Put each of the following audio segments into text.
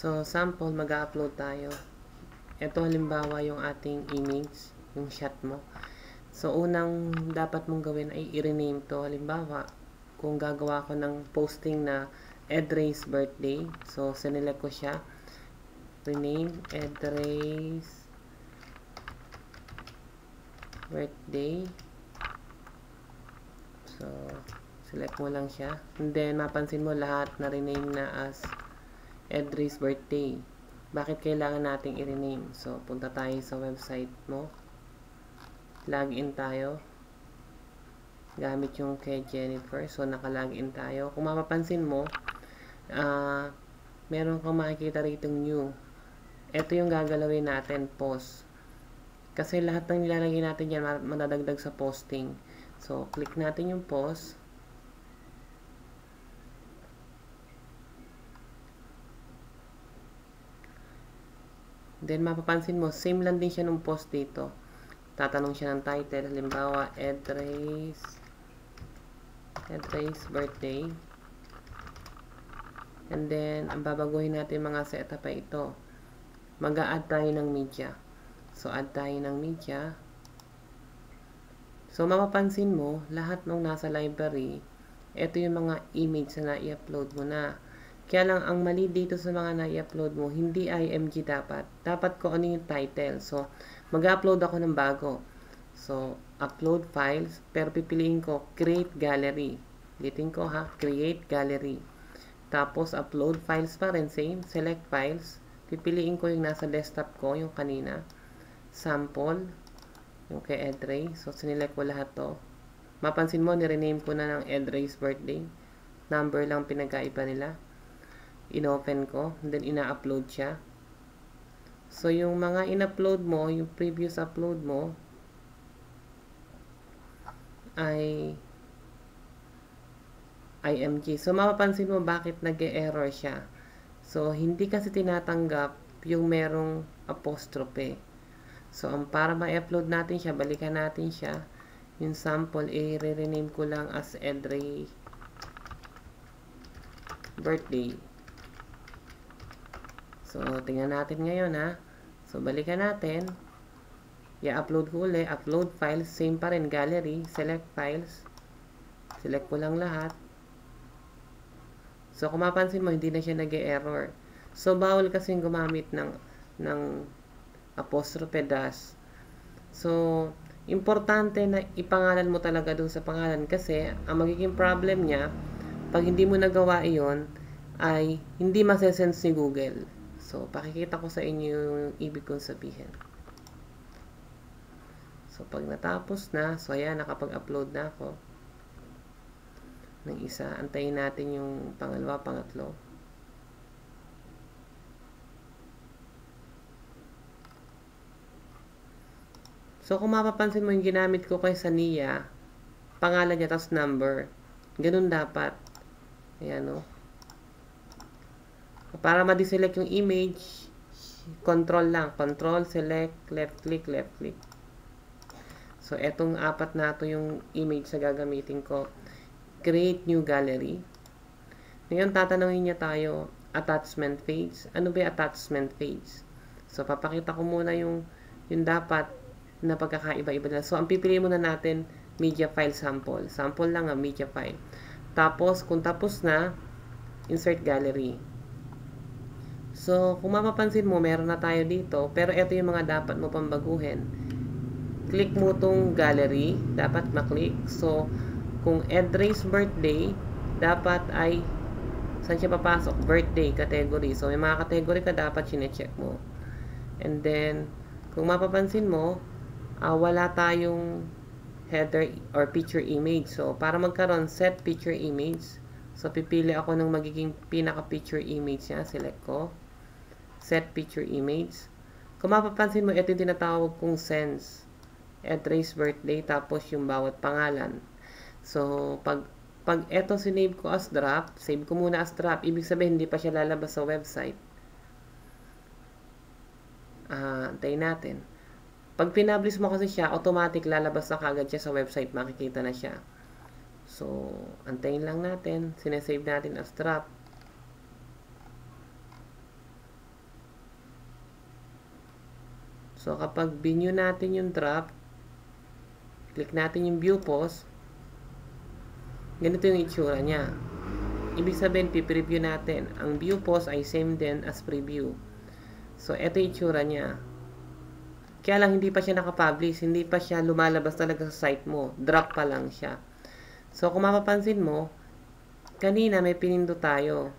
So, sample, mag-upload tayo. Ito halimbawa yung ating image, yung shot mo. So, unang dapat mong gawin ay i-rename to. Halimbawa, kung gagawa ko ng posting na Ed Ray's birthday. So, sinelect ko siya. Rename Ed Ray's birthday. So, select mo lang siya. And then, mapansin mo lahat na rename na as Ed Ray's birthday. Bakit kailangan nating i-rename? So, punta tayo sa website mo. Login tayo. Gamit yung kay Jennifer. So, naka-login tayo. Kung mapapansin mo, meron kang makikita rito new. Ito yung gagalawin natin, post. Kasi lahat ng nilalagay natin yan, madadagdag sa posting. So, click natin yung post. Then, mapapansin mo, same lang din siya nung post dito. Tatanong siya ng title. Halimbawa, Ed Ray's birthday. And then, ang babaguhin natin mga setup ay ito. Mag-a-add tayo ng media. So, add tayo ng media. So, mapapansin mo, lahat ng nasa library, ito yung mga image na i-upload mo na. Kaya lang, ang mali dito sa mga na-i-upload mo, hindi IMG dapat. Dapat ko ano yung title. So, mag-upload ako ng bago. So, upload files, pero pipiliin ko, create gallery. Ulitin ko ha, create gallery. Tapos, upload files pa rin, same, select files. Pipiliin ko yung nasa desktop ko, yung kanina. Sample, yung kay Ed Ray. So, sinelect ko lahat to. Mapansin mo, nirename ko na ng Ed Ray's birthday. Number lang pinagkaiba nila. In-open ko, then ina-upload siya. So, yung mga in-upload mo, yung previous upload mo, ay IMG. So, mapapansin mo bakit nag-e-error siya. So, hindi kasi tinatanggap yung merong apostrophe. So, para ma-upload natin siya, balikan natin siya. Yung sample, i-rename ko lang as Ed Ray birthday. So, tingnan natin ngayon ha. So, balikan natin. I-upload ko ulit. Upload files. Same pa rin. Gallery. Select files. Select ko lang lahat. So, kung mapansin mo, hindi na siya nag-e-error. So, bawal kasing gumamit ng apostrophe dash. So, importante na ipangalan mo talaga dun sa pangalan kasi ang magiging problem niya, pag hindi mo nagawa iyon, ay hindi masesense ni Google. So, pakikita ko sa inyo yung ibig kong sabihin. So, pag natapos na, so ayan, nakapag-upload na ako ng isa. Antayin natin yung pangalawa, pangatlo. So, kung mapapansin mo yung ginamit ko kay Sania, pangalan niya, tapos number. Ganun dapat. Ayan, no? Para ma-deselect yung image, control lang. Control, select, left click, left click. So, etong apat na ito yung image na gagamitin ko. Create new gallery. Ngayon, tatanungin niya tayo, attachment page. Ano ba yung attachment page? So, papakita ko muna yung dapat na pagkakaiba-iba na. So, ang pipiliin muna natin, media file sample. Sample lang ang media file. Tapos, kung tapos na, insert gallery. So, kung mapapansin mo, meron na tayo dito. Pero ito yung mga dapat mo pang baguhin. Click mo tong gallery. Dapat maklik. So, kung Ed Ray's birthday, dapat ay, saan siya papasok? Birthday category. So, may mga category ka dapat sinecheck mo. And then, kung mapapansin mo, wala tayong header or picture image. So, para magkaroon, set picture image. So, pipili ako ng magiging pinaka-picture image niya. Select ko. Set picture image. Kung mapapansin mo, ito yung tinatawag kong sense. Ed Ray's birthday, tapos yung bawat pangalan. So, pag ito sinave ko as draft, save ko muna as draft, ibig sabihin, hindi pa siya lalabas sa website. Antayin natin. Pag pinablish mo kasi siya, automatic lalabas na kagad siya sa website, makikita na siya. So, antayin lang natin. Sinesave natin as draft. So, kapag binyo natin yung drop, click natin yung view post, ganito yung itsura niya. Ibig sabihin, pipreview natin. Ang view post ay same din as preview. So, ito yung itsura niya. Kaya lang, hindi pa siya nakapublish. Hindi pa siya lumalabas talaga sa site mo. Drop pa lang siya. So, kung mapapansin mo, kanina may pinindo tayo.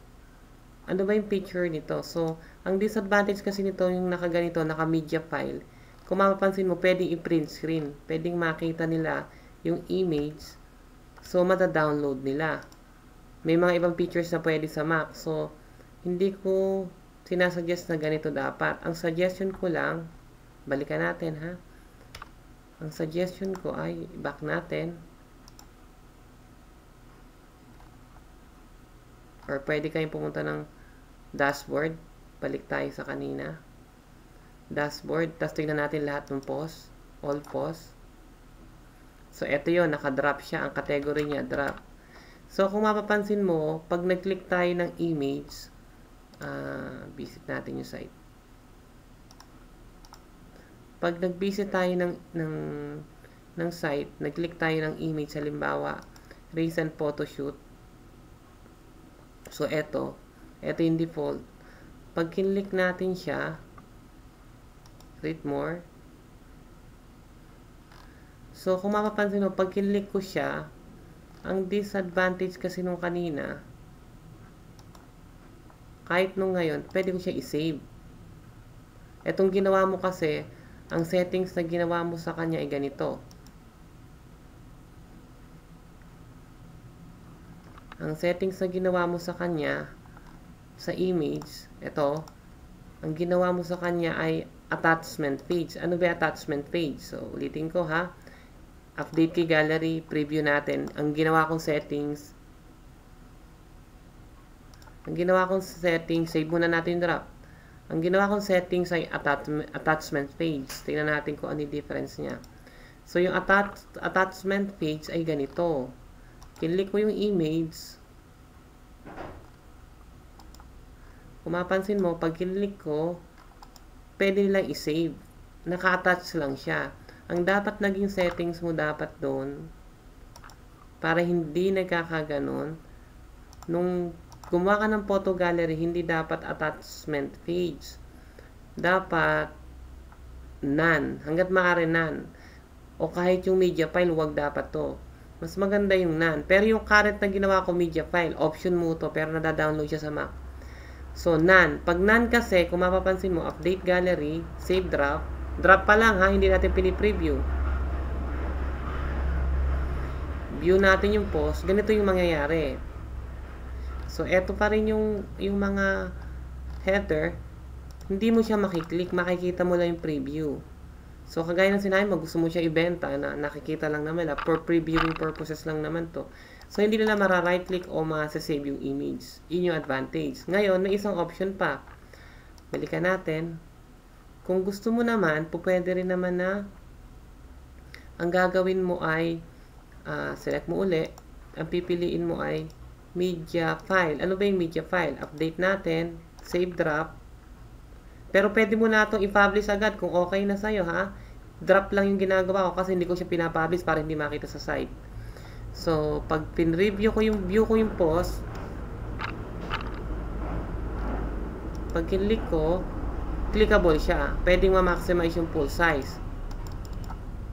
Ano ba yung picture nito? So, ang disadvantage kasi nito yung nakaganito, naka-media file. Kung mapapansin mo, pwedeng i-print screen. Pwedeng makita nila yung image. So, mata-download nila. May mga ibang features na pwede sa Mac. So, hindi ko sinasuggest na ganito dapat. Ang suggestion ko lang, balikan natin ha. Ang suggestion ko ay back natin. Or pwede kayong pumunta ng dashboard. Balik tayo sa kanina. Dashboard. Tapos tignan natin lahat ng post. All post. So, ito yun. Naka-drop siya. Ang category niya, drop. So, kung mapapansin mo, pag nag-click tayo ng image, visit natin yung site. Pag nag-visit tayo ng site, nag-click tayo ng image, halimbawa, recent photoshoot. So, ito yung default. Pag kinlik natin siya, create more. So, kung mapapansin mo, pag kinlik ko siya, ang disadvantage kasi nung kanina, kahit nung ngayon, pwede ko siya i-save. Etong ginawa mo kasi, ang settings na ginawa mo sa kanya ay ganito. Ang settings na ginawa mo sa kanya, sa image, ito, ang ginawa mo sa kanya ay attachment page. Ano ba attachment page? So, ulitin ko ha. Update key gallery, preview natin. Ang ginawa kong settings, save muna natin drop. Ang ginawa kong settings ay attachment page. Tingnan natin kung ano yung difference niya. So, yung attachment page ay ganito. Kinlik mo yung image. Kung mapansin mo, pag kinlik ko, pwede nilang i-save. Naka-attach lang siya. Ang dapat naging settings mo dapat doon, para hindi nagkakaganon, nung gumawa ka ng photo gallery, hindi dapat attachment page. Dapat none. Hanggat maaari none. O kahit yung media file, wag dapat to. Mas maganda yung none. Pero yung current na ginawa ko media file, option mo to, pero nadadownload siya sa Mac. So, none. Pag none kasi, kung mapapansin mo, update gallery, save drop. Drop pa lang ha, hindi natin pini-preview. View natin yung post. Ganito yung mangyayari. So, eto pa rin yung mga header. Hindi mo siya makiklik. Makikita mo lang yung preview. So, kagaya ng sinabi mo, gusto mo siya ibenta na nakikita lang naman. For previewing purposes lang naman to. So, hindi nila mara-right click o ma-save yung image. Yun yung advantage. Ngayon, may isang option pa. Balikan natin. Kung gusto mo naman, pwede rin naman na ang gagawin mo ay select mo uli. Ang pipiliin mo ay media file. Ano ba yung media file? Update natin. Save drop. Pero pwede mo na itong i-publish agad kung okay na sa'yo ha. Drop lang yung ginagawa ko kasi hindi ko siya pinapublish para hindi makita sa site. So, pag pin-review ko yung post, pag kinlik ko, clickable siya. Pwedeng ma-maximize yung full size.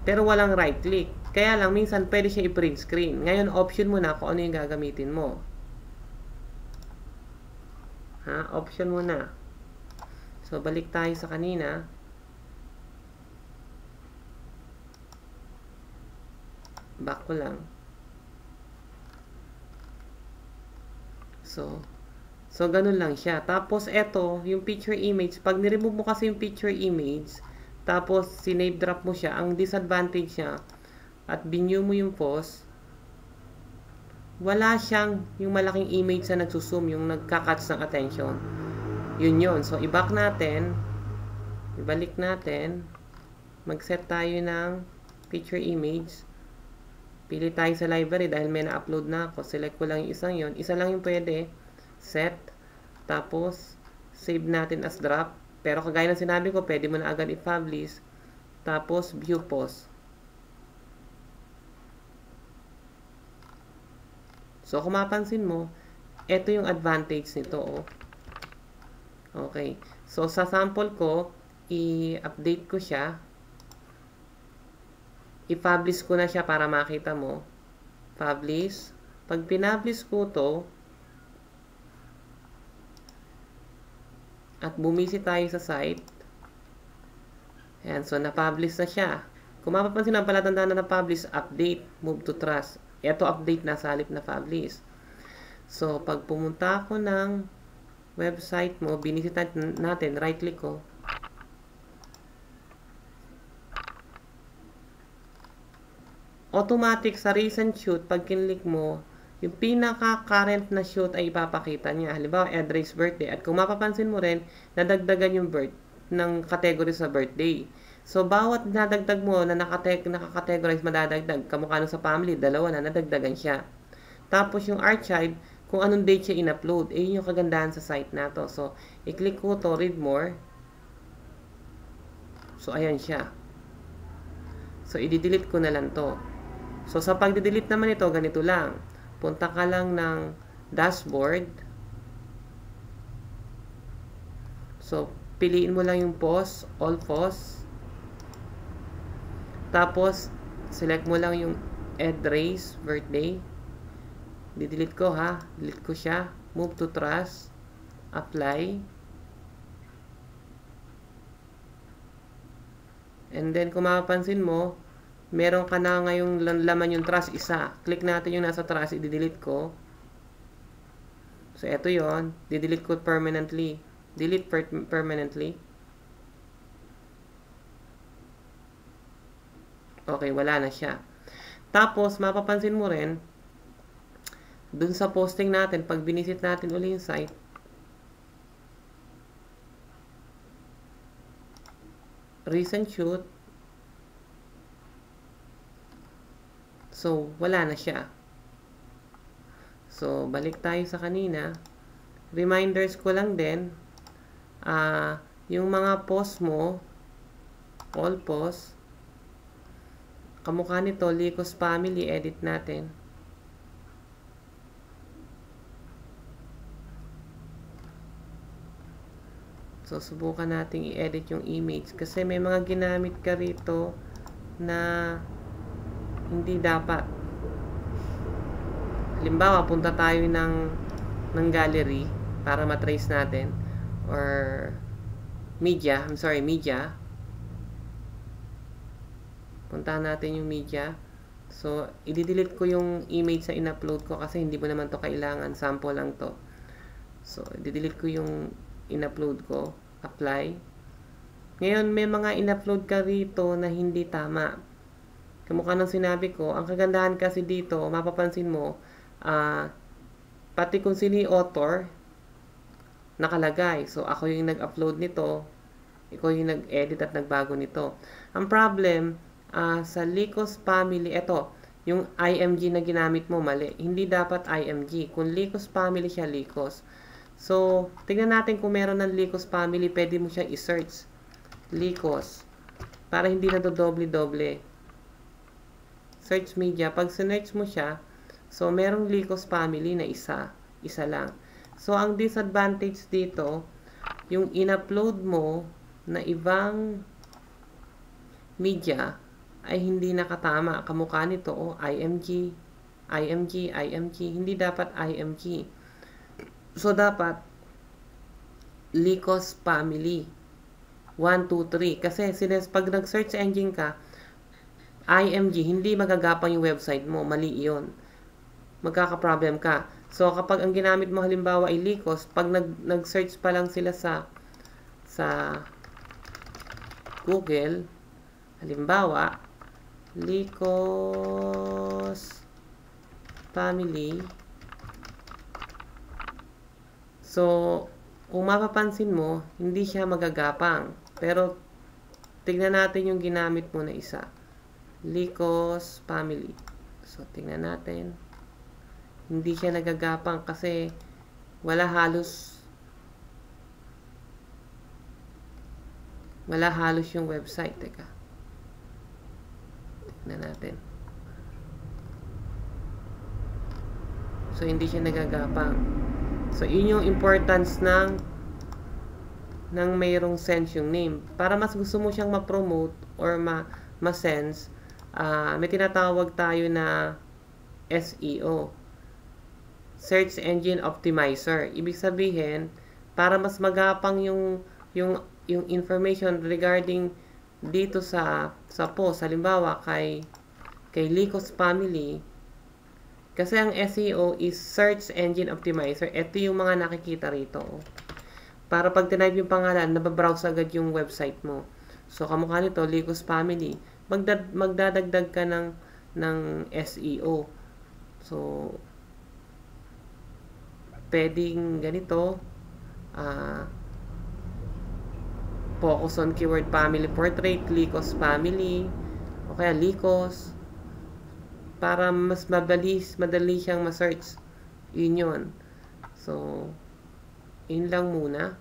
Pero walang right click. Kaya lang, minsan pwede siya i-print screen. Ngayon, option mo na kung ano yung gagamitin mo. Ha? Option mo na. So, balik tayo sa kanina. Back ko lang. So, ganun lang siya. Tapos, eto, yung picture image. Pag niremove mo kasi yung picture image, tapos, sinave drop mo siya, ang disadvantage niya, at binyo mo yung post, wala siyang yung malaking image na nagsusum, yung nagka-catch ng attention. Yun. So, i-back natin, ibalik natin, mag-set tayo ng picture image, pili tayo sa library dahil may na-upload na ako, select ko lang yung isang yun, isa lang yung pwede, set, tapos, save natin as drop, pero kagaya ng sinabi ko, pwede mo na agad i-publish, Tapos, view post. So, kung mapansin mo, ito yung advantage nito. Oh. Okay. So, sa sample ko, i-update ko siya. I-publish ko na siya para makita mo. Publish. Pag pinablish ko to, at bumisit tayo sa site, ayan, so na-publish na siya. Kung mapapansin ang palatandaan na na-publish, update, move to trust. Ito update na sa halip na publish. So, pag pumunta ako ng website mo, binisit natin, right click ko. Automatic sa recent shoot, pag kinlik mo, yung pinaka-current na shoot ay ipapakita niya. Halimbawa, Edrey's birthday. At kung mapapansin mo rin, nadagdagan yung birth ng category sa birthday. So, bawat nadagdag mo na nakakategorize, madadagdag. Kamukha sa family, dalawa na, nadagdagan siya. Tapos yung archive, kung anong date siya in-upload, yun yung kagandahan sa site na to. So, i-click ko to, read more. So, ayan siya. So, i-delete ko na lang to. So, sa pag-delete naman ito, ganito lang. Punta ka lang ng dashboard. So, piliin mo lang yung post, all posts. Tapos, select mo lang yung Edrey's birthday. Di-delete ko ha. Delete ko siya. Move to trust. Apply. And then, kung mapapansin mo, meron ka na ngayong laman yung trust isa. Click natin yung nasa trust, i-delete ko. So, eto yon, di-delete ko permanently. Delete permanently. Okay, wala na siya. Tapos, mapapansin mo rin, dun sa posting natin, pag binisit natin uli yung site, recent shoot, so, wala na siya. So, balik tayo sa kanina. Reminders ko lang din, yung mga post mo, all posts, kamukha nito, Licos Family, edit natin. So, subukan nating i-edit yung image. Kasi may mga ginamit ka rito na hindi dapat. Halimbawa, punta tayo ng gallery para matrace natin. Or media. Media. Puntahan natin yung media. So, i-delete ko yung image sa in-upload ko kasi hindi mo naman to kailangan. Sample lang to. So, i-delete ko yung in-upload ko. Apply. Ngayon, may mga in-upload ka rito na hindi tama. Kamukha ng sinabi ko, ang kagandahan kasi dito, mapapansin mo, pati kung sino yung author, nakalagay. So, ako yung nag-upload nito, ikaw yung nag-edit at nagbago nito. Ang problem, sa Licos Family, ito, yung IMG na ginamit mo, mali. Hindi dapat IMG. Kung Licos Family siya, Licos. So, tingnan natin kung meron ng Licos Family, pwede mo siya i-search. Licos. Para hindi na doble-doble. Search media. Pag sinearch mo siya, so, merong Licos Family na isa. Isa lang. So, ang disadvantage dito, yung in-upload mo na ibang media ay hindi nakatama. Kamukha nito, IMG, hindi dapat IMG. So, dapat Licos Family 1, 2, 3. Kasi pag nag-search engine ka, IMG, hindi magagapang yung website mo. Mali yun. Magkaka-problem ka. So, kapag ang ginamit mo halimbawa ay Licos, pag nag-search pa lang sila sa Google, halimbawa, Licos Family. So, kung mapapansin mo, hindi siya magagapang. Pero, tignan natin yung ginamit mo na isa. Licos Family. So, tingnan natin. Hindi siya nagagapang kasi wala halos yung website. Teka. Tignan natin. So, hindi siya nagagapang. So, yun yung importance ng mayroong sense yung name. Para mas gusto mo siyang ma-promote or ma-sense, may tinatawag tayo na SEO. Search Engine Optimizer. Ibig sabihin, para mas magapang yung information regarding dito sa post, halimbawa kay Licos Family, kasi ang SEO is Search Engine Optimizer. Ito yung mga nakikita rito. Para pag tinype yung pangalan, nababrowse agad yung website mo. So, kamukha nito, Licos Family. Magdadagdag ka ng SEO. So, pwedeng ganito. Focus on keyword family portrait, Licos Family, o kaya Licos, para mas madali siyang ma-search. Yun. So, yun lang muna.